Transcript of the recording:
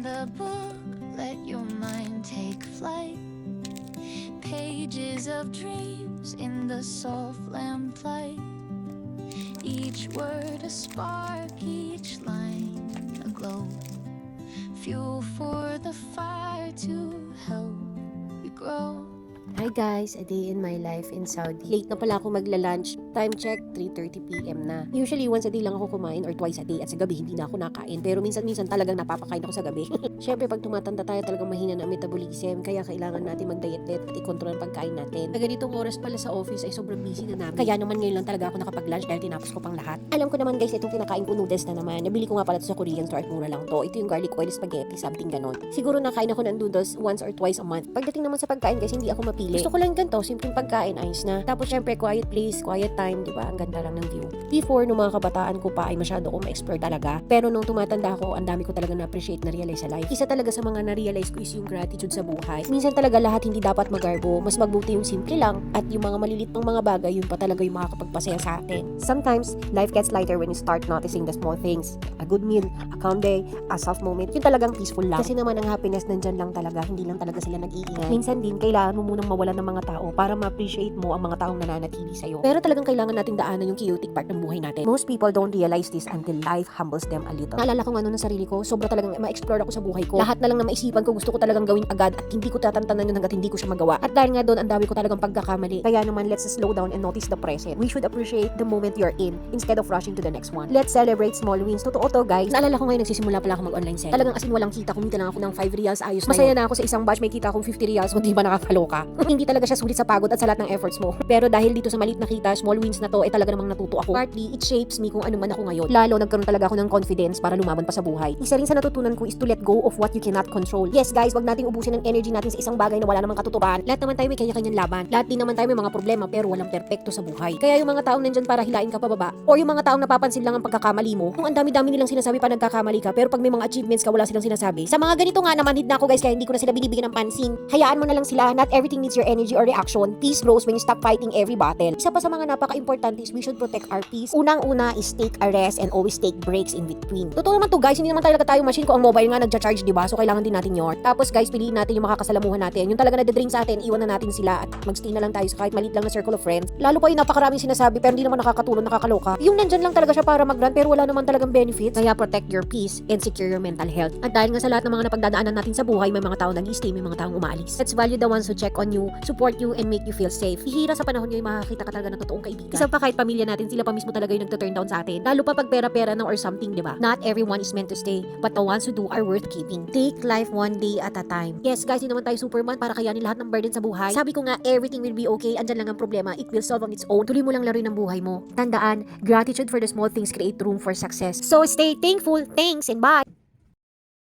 the book, let your mind take flight. Pages of dreams in the soft lamplight. Each word a spark, each line a glow. Fuel for the fire to help you grow. Hi guys, a day in my life in Saudi. Late na pala ako magla-lunch. Time check, 3:30 PM na. Usually once a day lang ako kumain or twice a day at sa gabi hindi na ako nakain. Pero minsan-minsan talagang napapakain ako sa gabi. Syempre pag tumatanda tayo talagang mahina na ang metabolism kaya kailangan natin mag-diet at i-control ang pagkain natin. Sa ganitong oras pala sa office ay sobrang busy na namin. Kaya naman ngayon lang talaga ako nakapag-lunch dahil tinapos ko pang lahat. Alam ko naman guys, itong kinakain ko noodles na naman. Nabili ko nga pala ito sa Korean store at mura lang to. Ito yung garlic oil spaghetti, something ganon. Siguro nakain ako ng noodles once or twice a month. Pagdating naman sa pagkain guys, hindi ako mapili. Gusto ko lang ganito, simpleng pagkain, ayos na. Tapos syempre, quiet place, quiet time, di ba? Ang ganda lang ng view. Before, nung mga kabataan ko pa, ay masyado ko ma-explore talaga. Pero nung tumatanda ako, ang dami ko talaga na-appreciate, na-realize sa life. Isa talaga sa mga na-realize ko is yung gratitude sa buhay. Minsan talaga lahat hindi dapat magarbo. Mas magbuti yung simple lang at yung mga malilit pang mga bagay, yun pa talaga yung makakapagpasaya sa atin. Sometimes, life gets lighter when you start noticing the small things. A good meal, a calm day, a soft moment, yun talagang peaceful lang. Kasi naman ang happiness nandyan lang talaga, hindi lang talaga sila nag-iingay. Minsan din, kailangan mo munang mawalan ng mga tao para ma-appreciate mo ang mga taong nananatili sa'yo. Pero talagang kailangan nating daanan yung chaotic part ng buhay natin. Most people don't realize this until life humbles them a little. Naalala ko nga ng sarili ko, sobra talagang ma-explore ako sa buhay ko. Lahat na lang na maisipan ko, gusto ko talagang gawin agad at hindi ko tatantanan yun hanggat hindi ko siya magawa. At dahil nga doon, ang dami ko talagang pagkakamali. Kaya naman, let's slow down and notice the present. We should appreciate the moment you're in instead of rushing to the next one. Let's celebrate small wins. Totoo to, guys. Naalala ko ngayon, nagsisimula pala ako mag-online sell. Talagang as in walang kita, kumita lang ako ng 5 reals, ayos na masaya na ako sa isang batch, may kita akong 50 reals, kung di ba nakakaloka. Hindi talaga siya sulit sa pagod at sa lahat ng efforts mo. Pero dahil dito sa maliit na kita, small wins na to, talaga namang natuto ako. Partly, it shapes me kung ano man ako ngayon. Lalo, nagkaroon talaga ako ng confidence para lumaban pa sa buhay. Isa rin sa natutunan ko is to let go of what you cannot control. Yes guys, wag nating ubusin ang energy natin sa isang bagay na wala namang katuturan. Lahat naman tayo may kanya-kanyang laban. Lahat din naman tayo may mga problema pero walang perpekto sa buhay. Kaya yung mga taong nandyan para hilain ka pababa or yung mga taong napapansin lang ang pagkakamali mo, kung ang dami-dami nilang sinasabi pa nagkakamali ka pero pag may mga achievements ka wala silang sinasabi. Sa mga ganito nga naman, hid na ako guys kaya hindi ko na sila binibigyan ng pansin. Hayaan mo na lang sila. Not everything needs your energy or reaction. Peace grows when you stop fighting every battle. Isa pa sa mga napaka-importante is we should protect our peace. Unang-una is take a rest and always take breaks in between. Totoo naman to guys, hindi naman talaga tayo machine kung ang mobile nga nagcha-charge, di ba? So kailangan din natin yun. Tapos guys, piliin natin yung makakasalamuhan natin. Yung talaga nade-drain sa atin, iwan na natin sila at magstay na lang tayo sa kahit maliit lang na circle of friends. Lalo pa yung napakaraming sinasabi pero hindi naman nakakatulong, nakakaloka. Yung nandyan lang talaga siya para mag-run pero wala naman talagang benefits. Kaya protect your peace and secure your mental health. At dahil nga sa lahat ng mga napagdadaanan natin sa buhay, may mga tao nag-i-stay, may mga taong umaalis. Let's value the ones who check on you, support you, and make you feel safe. Hihira sa panahon ngayon makakita ka talaga ng totoong kaibigan. Isa pa kahit pamilya natin, sila pa mismo talaga yung nagto-turn down sa atin. Lalo pa pag pera-pera na or something, di ba? Not everyone is meant to stay, but the ones who do are worth keeping. Take life one day at a time. Yes guys, hindi naman tayo Superman para kayanin lahat ng burden sa buhay. Sabi ko nga, everything will be okay. Andyan lang ang problema. It will solve on its own. Tuloy mo lang laruin ang buhay mo. Tandaan, gratitude for the small things create room for success. So stay thankful. Thanks and bye!